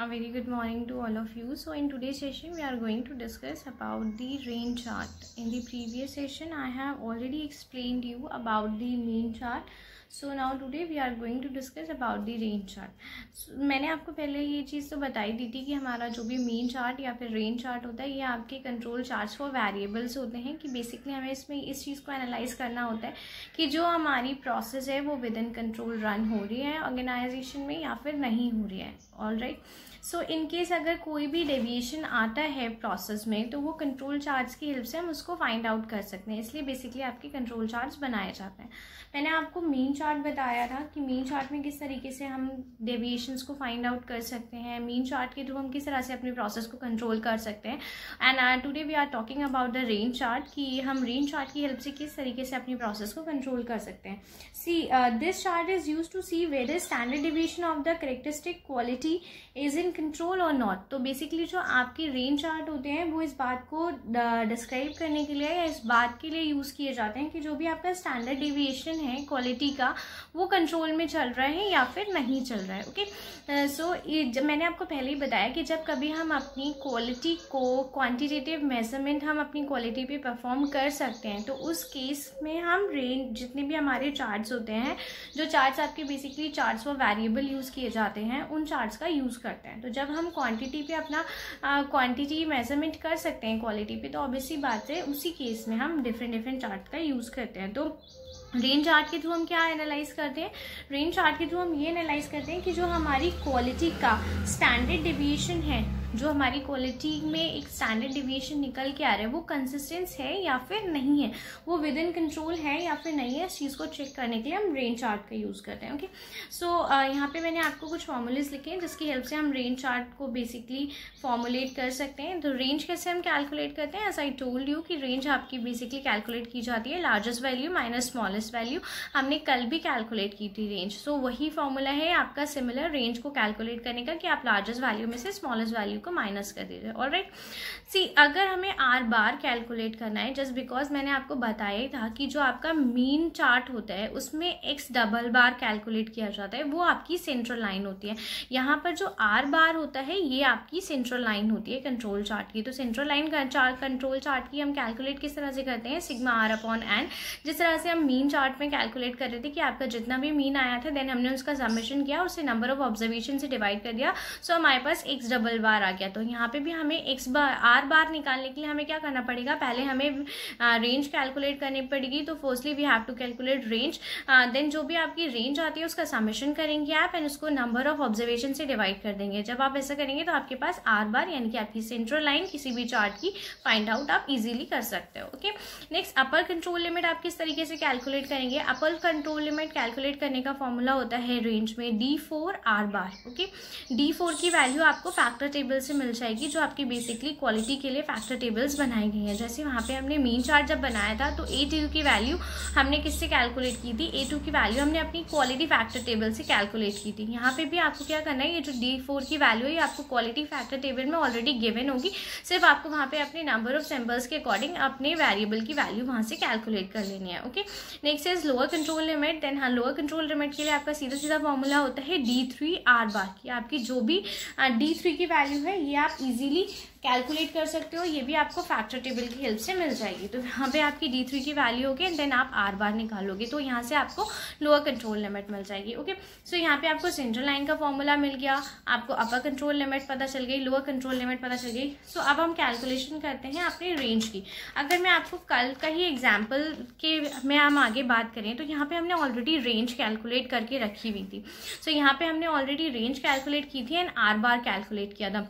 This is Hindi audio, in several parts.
A very good morning to all of you. So in today's session we are going to discuss about the range chart. In the previous session I have already explained you about the mean chart. So now today we are going to discuss about the range chart. So, मैंने आपको पहले ये चीज़ तो बताई दी थी कि हमारा जो भी मीन चार्ट या फिर रेंज चार्ट होता है ये आपके कंट्रोल चार्ट्स फॉर वेरिएबल्स होते हैं कि बेसिकली हमें इसमें इस चीज़ को एनालाइज करना होता है कि जो हमारी प्रोसेस है वो विद इन कंट्रोल रन हो रही है ऑर्गेनाइजेशन में या फिर नहीं हो रही है. All right. So in case अगर कोई भी डेविएशन आता है प्रोसेस में तो वो कंट्रोल चार्ट्स की हेल्प से हम उसको फाइंड आउट कर सकते हैं. इसलिए बेसिकली आपके कंट्रोल चार्ट्स बनाए जाते हैं. मैंने आपको मीन चार्ट बताया था कि मीन चार्ट में किस तरीके से हम डेविएशंस को फाइंड आउट कर सकते हैं. मीन चार्ट के थ्रू हम किस तरह से अपनी प्रोसेस को कंट्रोल कर सकते हैं. And today we are talking about the range chart कि हम रेंज चार्ट की हेल्प से किस तरीके से अपनी प्रोसेस को कंट्रोल कर सकते हैं. See this chart is used to see whether standard deviation of the characteristic quality is in control और नॉट. तो बेसिकली जो आपके रेंज चार्ट होते हैं वो इस बात को डिस्क्राइब करने के लिए या इस बात के लिए यूज किए जाते हैं कि जो भी आपका स्टैंडर्ड डेविएशन है क्वालिटी का वो कंट्रोल में चल रहा है या फिर नहीं चल रहा है. ओके. सो जब मैंने आपको पहले ही बताया कि जब कभी हम अपनी क्वालिटी को क्वांटिटेटिव मेजरमेंट हम अपनी क्वालिटी पे परफॉर्म कर सकते हैं तो उस केस में हम रेंज जितने भी हमारे चार्ट्स होते हैं जो चार्ट्स आपके basically charts for variable use किए जाते हैं उन चार्ट्स का यूज करते हैं. तो जब हम क्वांटिटी पे अपना क्वांटिटी मेजरमेंट कर सकते हैं क्वालिटी पे तो ऑब्वियसली बात है उसी केस में हम डिफरेंट चार्ट का यूज करते हैं. तो रेंज चार्ट के थ्रू हम क्या एनालाइज करते हैं. रेंज चार्ट के थ्रू हम ये एनालाइज करते हैं कि जो हमारी क्वालिटी का स्टैंडर्ड डेविएशन है जो हमारी क्वालिटी में एक स्टैंडर्ड डेविएशन निकल के आ रहा है वो कंसिस्टेंस है या फिर नहीं है, वो विद इन कंट्रोल है या फिर नहीं है. इस चीज़ को चेक करने के लिए हम रेंज चार्ट का यूज़ करते हैं. ओके. सो यहाँ पे मैंने आपको कुछ फॉर्मूलेज लिखे हैं जिसकी हेल्प से हम रेंज चार्ट को बेसिकली फॉर्मुलेट कर सकते हैं. तो रेंज कैसे हम कैलकुलेट करते हैं. एज आई टोल्ड यू कि रेंज आपकी बेसिकली कैलकुलेट की जाती है largest value minus smallest value. हमने कल भी कैलकुलेट की थी रेंज. सो वही फॉर्मूला है आपका सिमिलर रेंज को कैलकुलेट करने का कि आप लार्जेस्ट वैल्यू में से स्मॉलेस्ट वैल्यू को माइनस कर दीजिए. ऑलराइट. सी अगर हमें आर बार कैलकुलेट करना है जस्ट बिकॉज मैंने आपको बताया ही था कि जो आपका मीन चार्ट होता है उसमें एक्स डबल बार कैलकुलेट किया जाता है वो आपकी सेंट्रल लाइन होती है. यहाँ पर जो आर बार होता है ये आपकी सेंट्रल लाइन होती है कंट्रोल चार्ट की. तो सेंट्रल लाइन कंट्रोल चार्ट की हम कैलकुलेट किस तरह से करते हैं सिग्मा आर अपॉन एन. जिस तरह से हम मीन चार्ट में कैलकुलेट कर रहे थे कि आपका जितना भी मीन आया था देन हमने उसका समेशन किया उसे नंबर ऑफ ऑब्जर्वेशन से डिवाइड कर दिया. सो हमारे पास एक्स डबल बार आ गया. तो यहाँ पे भी हमें एक्स बार आर बार निकालने के लिए हमें क्या करना पड़ेगा. पहले हमें रेंज कैलकुलेट करनी पड़ेगी. तो firstly we have to calculate range. Then जो भी आपकी रेंज आती है उसका समेशन करेंगे आप एंड उसको नंबर ऑफ ऑब्जर्वेशन से डिवाइड कर देंगे. जब आप ऐसा करेंगे तो आपके पास आर बार यानी कि आपकी सेंट्रल लाइन किसी भी चार्ट की फाइंड आउट आप इजीली कर सकते हो. Okay. Next upper control limit आप किस तरीके से कैलकुलेट करेंगे. अपर कंट्रोल लिमिट कैलकुलेट करने का फॉर्मूला होता है रेंज में D4 आर बार. ओके. D4 की वैल्यू आपको फैक्टर टेबल से मिल जाएगी जो आपकी बेसिकली क्वालिटी के लिए फैक्टर टेबल्स बनाई गई हैं. जैसे वहाँ पे हमने मीन चार्ट जब बनाया था तो A2 की वैल्यू हमने किससे कैलकुलेट की थी. A2 की वैल्यू हमने अपनी क्वालिटी फैक्टर टेबल से कैलकुलेट की थी. यहाँ पे भी आपको क्या करना है ये जो D4 की वैल्यू है ये आपको क्वालिटी फैक्टर टेबल में ऑलरेडी गिवन होगी. सिर्फ आपको वहाँ पे अपने नंबर ऑफ सैंपल्स के अकॉर्डिंग अपने वेरिएबल की वैल्यू वहाँ से कैलकुलेट कर लेनी है. Okay. Next is lower control limit. Then हाँ लोअर कंट्रोल लिमिट के लिए आपका सीधा सीधा फॉर्मूला होता है D3 आर बार की. आपकी जो भी D3 की वैल्यू है ये आप इजीली कैलकुलेट कर सकते हो. ये भी आपको फैक्टर टेबल की हेल्प से मिल जाएगी. तो यहाँ पे आपकी D3 की वैल्यू होगी देन आप आर बार निकालोगे तो यहाँ से आपको लोअर कंट्रोल लिमिट मिल जाएगी. ओके. सो यहाँ पे आपको सेंट्रल लाइन का फॉर्मूला मिल गया. आपको अपर कंट्रोल लिमिट पता चल गई, लोअर कंट्रोल लिमिट पता चल गई. सो अब हम कैलकुलेशन करते हैं अपने रेंज की. अगर मैं आपको कल का ही एग्जाम्पल के में हम आगे बात करें तो यहाँ पे हमने ऑलरेडी रेंज कैलकुलेट करके रखी हुई थी. सो यहाँ पे हमने ऑलरेडी रेंज कैलकुलेट की थी एंड आर बार कैलकुलेट किया था.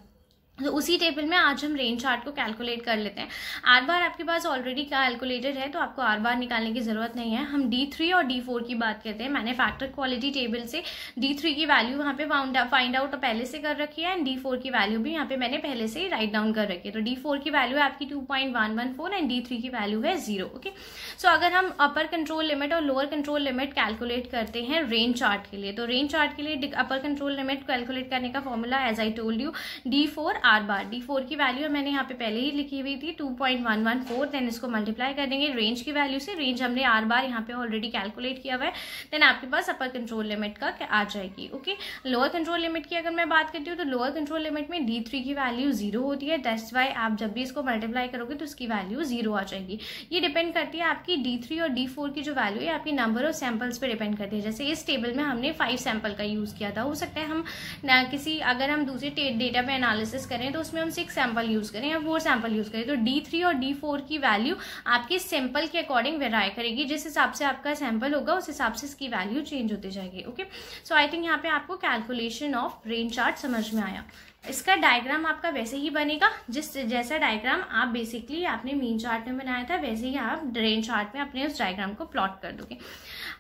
तो उसी टेबल में आज हम रेंज चार्ट को कैलकुलेट कर लेते हैं. आर बार आपके पास ऑलरेडी कैलकुलेटेड है तो आपको आर बार निकालने की ज़रूरत नहीं है. हम D3 और D4 की बात करते हैं. मैंने फैक्टर क्वालिटी टेबल से D3 की वैल्यू वहाँ पे फाइंड आउट पहले से कर रखी है एंड D4 की वैल्यू भी यहाँ पे मैंने पहले से ही राइट डाउन कर रखी है. तो D4 की वैल्यू है आपकी 2.114 एंड D3 की वैल्यू है 0. ओके. सो अगर हम अपर कंट्रोल लिमिट और लोअर कंट्रोल लिमिट कैलकुलेट करते हैं रेंज चार्ट के लिए तो रेंज चार्ट के लिए अपर कंट्रोल लिमिट कैलकुलेट करने का formula as I told you D4 R bar. D4 की वैल्यू मैंने यहाँ पे पहले ही लिखी हुई थी 2.114, देन इसको मल्टीप्लाई कर देंगे रेंज की वैल्यू से। रेंज हमने आर बार यहाँ पे ऑलरेडी कैलकुलेट किया हुआ है, देन आपके पास अपर कंट्रोल लिमिट का आ जाएगी। ओके, लोअर कंट्रोल लिमिट की अगर मैं बात करती हूँ तो लोअर कंट्रोल लिमिट में D3 की वैल्यू 0 होती है, दैट्स वाई आप जब भी इसको मल्टीप्लाई करोगे तो उसकी वैल्यू 0 आ जाएगी। ये डिपेंड करती है आपकी D3 और D4 की जो वैल्यू है आपकी नंबर ऑफ सैंपल्स पे डिपेंड करती है। जैसे इस टेबल में हमने 5 सैंपल का यूज़ किया था, हो सकता है हम अगर हम दूसरे डेटा पे एनालिसिस करें तो उसमें हम 6 सैंपल यूज़ करें या 4 सैंपल यूज़ करें, तो D3 और D4 की वैल्यू आपके सैंपल के अकॉर्डिंग वेराई करेगी। जिस हिसाब से आपका सैंपल होगा उस हिसाब से इसकी वैल्यू चेंज होती जाएगी। ओके, सो आई थिंक यहाँ पे आपको कैलकुलेशन ऑफ रेंज चार्ट समझ में आया। इसका डायग्राम आपका वैसे ही बनेगा जैसा डायग्राम आप बेसिकली आपने मीन चार्ट में बनाया था, वैसे ही आप रेंज चार्ट में अपने उस डायग्राम को प्लॉट कर दोगे।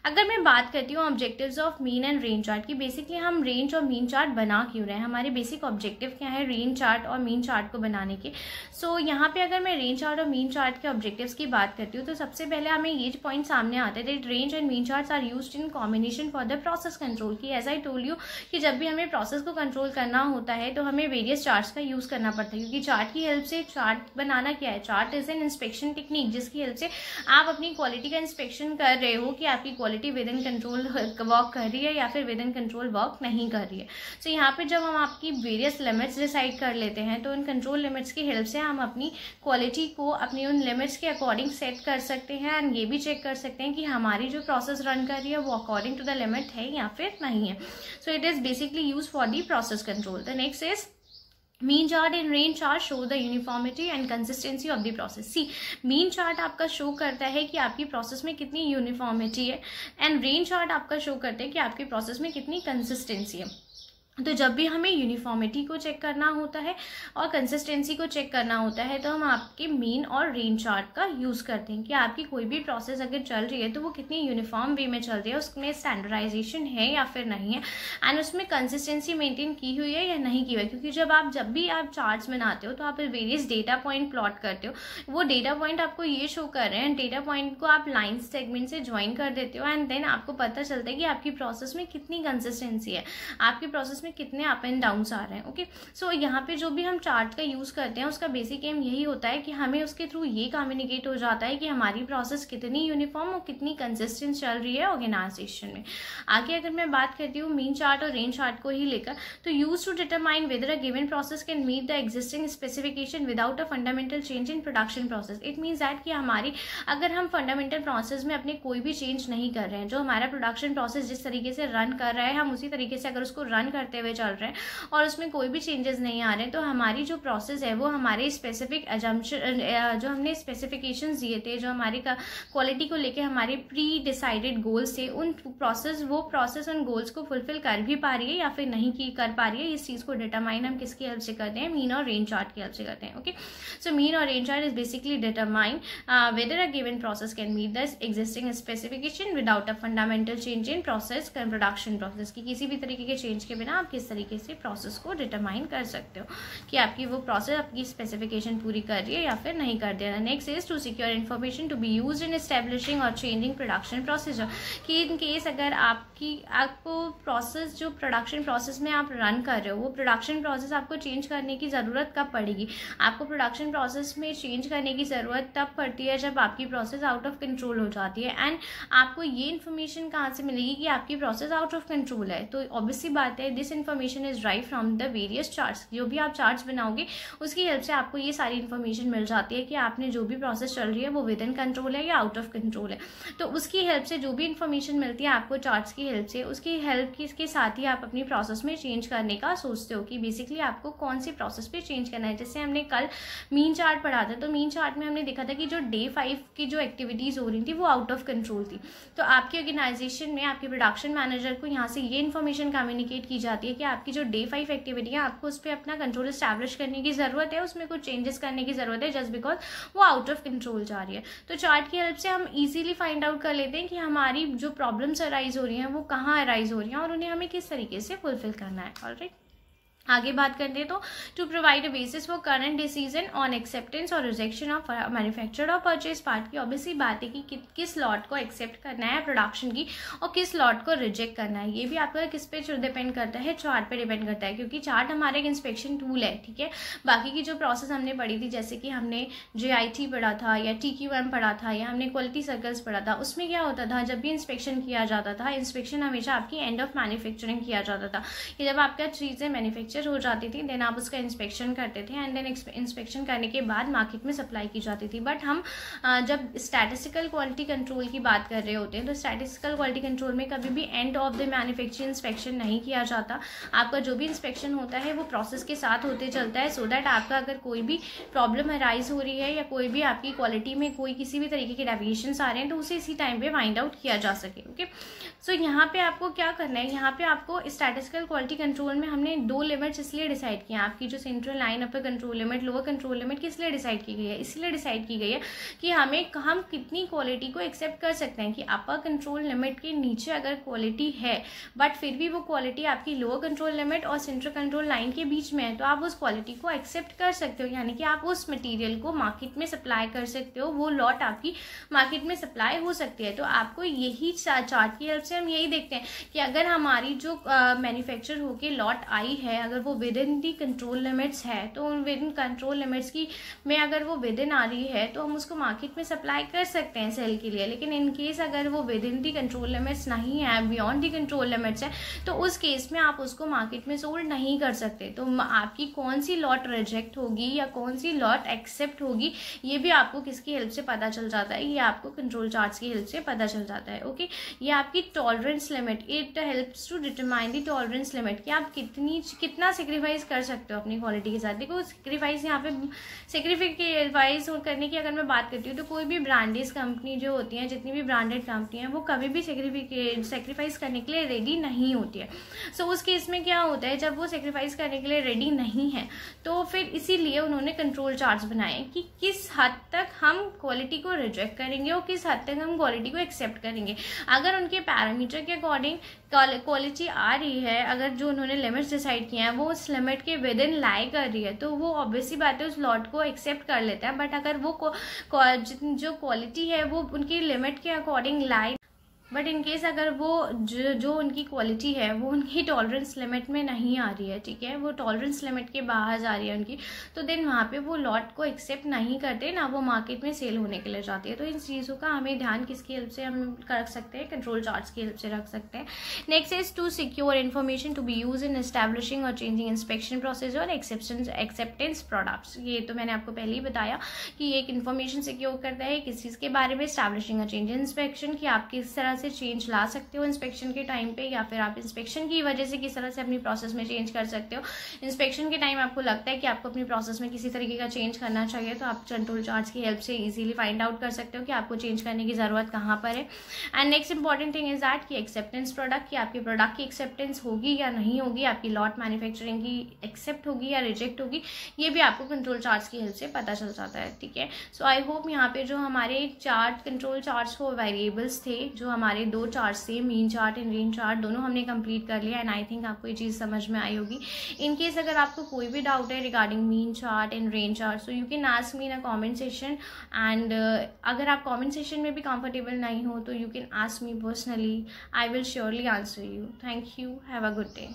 अगर मैं बात करती हूँ objectives of mean and range chart की, बेसिकली हम रेंज और मीन चार्ट बना क्यों रहे हैं, हमारे बेसिक ऑब्जेक्टिव क्या है रेंज चार्ट और मीन चार्ट को बनाने के। सो यहाँ पे अगर मैं रेंज चार्ट और मीन चार्ट के ऑब्जेक्टिव्स की बात करती हूँ तो सबसे पहले हमें ये पॉइंट सामने आते हैं, range and mean charts are used in combination for the process control. की एज आई टोल्ड यू कि जब भी हमें प्रोसेस को कंट्रोल करना होता है तो हमें वेरियस चार्ट्स का यूज करना पड़ता है, क्योंकि चार्ट की हेल्प से चार्ट बनाना क्या है, chart is an inspection technique जिसकी हेल्प से आप अपनी क्वालिटी का इंस्पेक्शन कर रहे हो कि आपकी quality with in control work कर रही है या फिर विद इन कंट्रोल वर्क नहीं कर रही है। सो यहाँ पे जब हम आपकी वेरियस लिमिट्स डिसाइड कर लेते हैं तो उन कंट्रोल लिमिट्स की हेल्प से हम अपनी क्वालिटी को अपनी उन लिमिट्स के अकॉर्डिंग सेट कर सकते हैं एंड ये भी चेक कर सकते हैं कि हमारी जो प्रोसेस रन कर रही है वो अकॉर्डिंग टू द लिमिट है या फिर नहीं है। So it is basically use for the process control. The next is mean chart and range chart show the uniformity and consistency of the process. See, mean chart आपका शो करता है कि आपकी प्रोसेस में कितनी यूनिफॉर्मिटी है एंड रेंज चार्ट आपका शो करता है कि आपकी प्रोसेस में कितनी कंसिस्टेंसी है। तो जब भी हमें यूनिफॉर्मिटी को चेक करना होता है और कंसिस्टेंसी को चेक करना होता है तो हम आपके मीन और रेंज चार्ट का यूज़ करते हैं कि आपकी कोई भी प्रोसेस अगर चल रही है तो वो कितनी यूनिफॉर्म वे में चल रही है, उसमें स्टैंडर्डाइजेशन है या फिर नहीं है एंड उसमें कंसिस्टेंसी मेंटेन की हुई है या नहीं की हुई है। क्योंकि जब भी आप चार्ट्स बनाते हो तो आप वेरियस डेटा पॉइंट प्लॉट करते हो, वो डेटा पॉइंट आपको ये शो कर रहे हैं, डेटा पॉइंट को आप लाइन सेगमेंट से ज्वाइन कर देते हो एंड देन आपको पता चलता है कि आपकी प्रोसेस में कितनी कंसिस्टेंसी है, आपकी प्रोसेस कितने अप एंड डाउन्स आ रहे हैं। ओके, सो यहाँ पे जो भी हम चार्ट का यूज़ करते हैं उसका बेसिक एम यही होता है कि हमें उसके थ्रू ये कम्युनिकेट हो जाता है कि हमारी प्रोसेस कितनी यूनिफॉर्म और कितनी कंसिस्टेंट चल रही है ऑर्गेनाइजेशन में। आगे अगर मैं बात करती हूँ मीन चार्ट और रेंज चार्ट को ही लेकर, तो use to determine whether a given process can meet the existing specification without a fundamental change in production process. It means that कि हमारी अगर हम फंडामेंटल प्रोसेस में अपने कोई भी चेंज नहीं कर रहे हैं, जो हमारा प्रोडक्शन प्रोसेस जिस तरीके से रन कर रहा है हम उसी तरीके से अगर उसको रन करते हुए चल रहे हैं और उसमें कोई भी चेंजेस नहीं आ रहे हैं, तो हमारी जो प्रोसेस है वो हमारे स्पेसिफिक अजम्पशन जो हमने स्पेसिफिकेशंस दिए थे, जो हमारी क्वालिटी को लेके हमारे प्री डिसाइडेड गोल्स थे, वो प्रोसेस उन गोल्स को फुलफिल कर भी पा रही है या फिर नहीं कर पा रही है। इस चीज़ को डिटरमाइन हम किसकी हेल्प से करते हैं, मीन और रेंज चार्ट की हेल्प से करते हैं। ओके, सो मीन और range chart is basically determine whether a given process can meet the existing specification without a fundamental change in process production process की किसी भी तरीके के चेंज के बिना आप किस तरीके से प्रोसेस को डिटरमाइन कर सकते हो कि आपकी वो प्रोसेस आपकी स्पेसिफिकेशन पूरी कर रही है या फिर नहीं कर रही है। Next is to secure information to be used in establishing और चेंजिंग प्रोडक्शन प्रोसीजर। कि इन केस अगर आपको प्रोसेस जो प्रोडक्शन प्रोसेस में आप रन कर रहे हो वो प्रोडक्शन प्रोसेस आपको चेंज करने की ज़रूरत कब पड़ेगी, आपको प्रोडक्शन प्रोसेस में चेंज करने की ज़रूरत तब पड़ती है जब आपकी प्रोसेस आउट ऑफ कंट्रोल हो जाती है। एंड आपको ये इन्फॉर्मेशन कहाँ से मिलेगी कि आपकी प्रोसेस आउट ऑफ कंट्रोल है, तो ऑब्वियसली बात है this information is right from the various charts. जो भी आप चार्ट्स बनाओगे उसकी हेल्प से आपको ये सारी इन्फॉर्मेशन मिल जाती है कि आपने जो भी प्रोसेस चल रही है वो विद इन कंट्रोल है या आउट ऑफ कंट्रोल है। तो उसकी हेल्प से जो भी इन्फॉर्मेशन मिलती है आपको चार्ट्स की हेल्प से, उसकी हेल्प के साथ ही आप अपनी प्रोसेस में चेंज करने का सोचते हो कि बेसिकली आपको कौन सी प्रोसेस पे चेंज करना है। जैसे हमने कल मीन चार्ट पढ़ा था, तो मीन चार्ट में हमने देखा था कि जो डे 5 की जो एक्टिविटीज़ हो रही थी वो आउट ऑफ कंट्रोल थी। तो आपकी ऑर्गेनाइजेशन में आपके प्रोडक्शन मैनेजर को यहाँ से ये इन्फॉर्मेशन कम्युनिकेट की जाती है कि आपकी जो डे 5 एक्टिविटी है आपको उस पर अपना कंट्रोल इस्टेब्लिश करने की ज़रूरत है, उसमें कुछ चेंजेस करने की ज़रूरत है जस्ट बिकॉज वो आउट ऑफ कंट्रोल जा रही है। तो चार्ट की हेल्प से हम इजीली फाइंड आउट कर लेते हैं कि हमारी जो प्रॉब्लम्स अराइज हो रही हैं वो कहाँ अराइज हो रही हैं और उन्हें हमें किस तरीके से फुलफिल करना है। ऑलराइट, आगे बात करते हैं तो to provide a basis for current decision on acceptance और रिजेक्शन ऑफ मैन्युफैक्चर्ड और परचेज पार्ट की ऑब्वियसली बात है कि किस लॉट को एक्सेप्ट करना है प्रोडक्शन की और किस लॉट को रिजेक्ट करना है। ये भी आपका किस पे डिपेंड करता है, चार्ट पे डिपेंड करता है, क्योंकि चार्ट हमारा एक इंस्पेक्शन टूल है, ठीक है। बाकी की जो प्रोसेस हमने पढ़ी थी, जैसे कि हमने JIT पढ़ा था या TQM पढ़ा था या हमने क्वालिटी सर्कल्स पढ़ा था, उसमें क्या होता था, जब भी इंस्पेक्शन किया जाता था, इंस्पेक्शन हमेशा आपकी एंड ऑफ मैन्युफैक्चरिंग किया जाता था कि जब आपका चीज़ें मैन्युफैक्चर हो जाती थी देन आप उसका इंस्पेक्शन करते थे एंड देन इंस्पेक्शन करने के बाद मार्केट में सप्लाई की जाती थी। बट हम जब स्टैटिस्टिकल क्वालिटी कंट्रोल की बात कर रहे होते हैं तो स्टैटिस्टिकल क्वालिटी कंट्रोल में कभी भी end of the manufacturing inspection नहीं किया जाता। आपका जो भी इंस्पेक्शन होता है वो प्रोसेस के साथ होते चलता है, सो दैट आपका अगर कोई भी प्रॉब्लम अराइज हो रही है या कोई भी आपकी क्वालिटी में कोई किसी भी तरीके के डेविएशंस आ रहे हैं तो उसे इसी टाइम पे फाइंड आउट किया जा सके। ओके, सो यहाँ पे आपको क्या करना है, यहाँ पे आपको स्टैटिस्टिकल क्वालिटी कंट्रोल में हमने 2 लिमिट्स इसलिए डिसाइड किया। आपकी जो central line upper control limit, lower control limit किस लिए डिसाइड की गई है, इसलिए डिसाइड की गई है कि हम कितनी क्वालिटी को एक्सेप्ट कर सकते हैं कि अपर कंट्रोल लिमिट के नीचे अगर क्वालिटी है बट फिर भी वो क्वालिटी आपकी लोअर कंट्रोल लिमिट और सेंट्रल कंट्रोल लाइन के बीच में है तो आप उस क्वालिटी को एक्सेप्ट कर सकते हो, यानी कि आप उस मटेरियल को मार्केट में सप्लाई कर सकते हो, वो लॉट आपकी मार्केट में सप्लाई हो सकती है। तो आपको यही चार्ट की हेल्प से हम यही देखते हैं कि अगर हमारी जो मैन्युफैक्चर होके लॉट आई है अगर वो with in the control limits है तो विद इन कंट्रोल लिमिट्स की में अगर वो विद इन आ रही है तो हम उसको मार्केट में सप्लाई कर सकते हैं सेल के लिए। लेकिन इन केस अगर वो with in the control limits नहीं है, बियॉन्ड दी कंट्रोल लिमिट्स है, तो उस केस में आप उसको मार्केट में सोल्ड नहीं कर सकते। तो आपकी कौन सी लॉट रिजेक्ट होगी या कौन सी लॉट एक्सेप्ट होगी ये भी आपको किसकी हेल्प से पता चल जाता है, ये आपको कंट्रोल चार्ट्स की हेल्प से पता चल जाता है। ओके, ये आपकी tolerance limit, it helps to determine the tolerance limit कि आप कितना सेक्रीफाइस कर सकते हो अपनी क्वालिटी के साथ। देखो सेक्रीफाइस यहाँ पे सेक्रीफाइस करने की अगर मैं बात करती हूँ तो कोई भी ब्रांडेड कंपनी जो होती है, जितनी भी ब्रांडेड कंपनी है वो कभी भी सेक्रीफाइस करने के लिए रेडी नहीं होती है। सो उस केस में क्या होता है, जब वो सेक्रीफाइस करने के लिए रेडी नहीं है तो फिर इसीलिए उन्होंने कंट्रोल चार्ट्स बनाए कि किस हद तक हम क्वालिटी को रिजेक्ट करेंगे और किस हद तक हम क्वालिटी को एक्सेप्ट करेंगे। अगर उनके पैरामीटर के अकॉर्डिंग क्वालिटी आ रही है, अगर जो उन्होंने लिमिट्स डिसाइड किए हैं वो उस लिमिट के विद इन लाई कर रही है तो वो ऑब्वियसली बात है उस लॉट को एक्सेप्ट कर लेता है। बट अगर वो जो क्वालिटी है वो उनकी लिमिट के according lie, but in case अगर वो जो उनकी क्वालिटी है वो उनकी टॉलरेंस लिमिट में नहीं आ रही है, ठीक है, वो टॉलरेंस लिमिट के बाहर जा रही है उनकी, तो देन वहाँ पे वो लॉट को एक्सेप्ट नहीं करते, ना वो मार्केट में सेल होने के लिए जाती है। तो इन चीज़ों का हमें ध्यान किसकी हेल्प से हम रख सकते हैं, कंट्रोल चार्ट्स की हेल्प से रख सकते हैं। Next is to secure information to be use in establishing और चेंजिंग इंस्पेक्शन प्रोसेस और एक्सेप्टेंस प्रोडक्ट्स। ये तो मैंने आपको पहले ही बताया कि ये एक इन्फॉर्मेशन सिक्योर करता है किस चीज़ के बारे में, एस्टैब्लिशिंग और चेंजिंग इंस्पेक्शन की आप किस तरह से चेंज ला सकते हो इंस्पेक्शन के टाइम पे, या फिर आप इंस्पेक्शन की वजह से किस तरह से अपनी प्रोसेस में चेंज कर सकते हो। इंस्पेक्शन के टाइम आपको लगता है कि आपको अपनी प्रोसेस में किसी तरीके का चेंज करना चाहिए तो आप कंट्रोल चार्ट्स की हेल्प से इजीली फाइंड आउट कर सकते हो कि आपको चेंज करने की ज़रूरत कहाँ पर है। And next important thing is that कि एक्सेप्टेंस प्रोडक्ट, की आपके प्रोडक्ट की एक्सेप्टेंस होगी या नहीं होगी, आपकी लॉट मैन्युफैक्चरिंग की एक्सेप्ट होगी या रिजेक्ट होगी, ये भी आपको कंट्रोल चार्ट्स की हेल्प से पता चल जाता है, ठीक है। सो आई होप यहाँ पे जो हमारे चार्ट कंट्रोल चार्ट्स वो वेरिएबल्स थे, जो हमारे 2 चार्ट्स थे, mean chart and range chart, दोनों हमने कंप्लीट कर लिया एंड आई थिंक आपको ये चीज़ समझ में आई होगी। इन केस अगर आपको कोई भी डाउट है regarding mean chart and range chart so you can ask me in a comment session and अगर आप कमेंट सेशन में भी कंफर्टेबल नहीं हो तो you can ask me personally, I will surely answer you. Thank you, have a good day.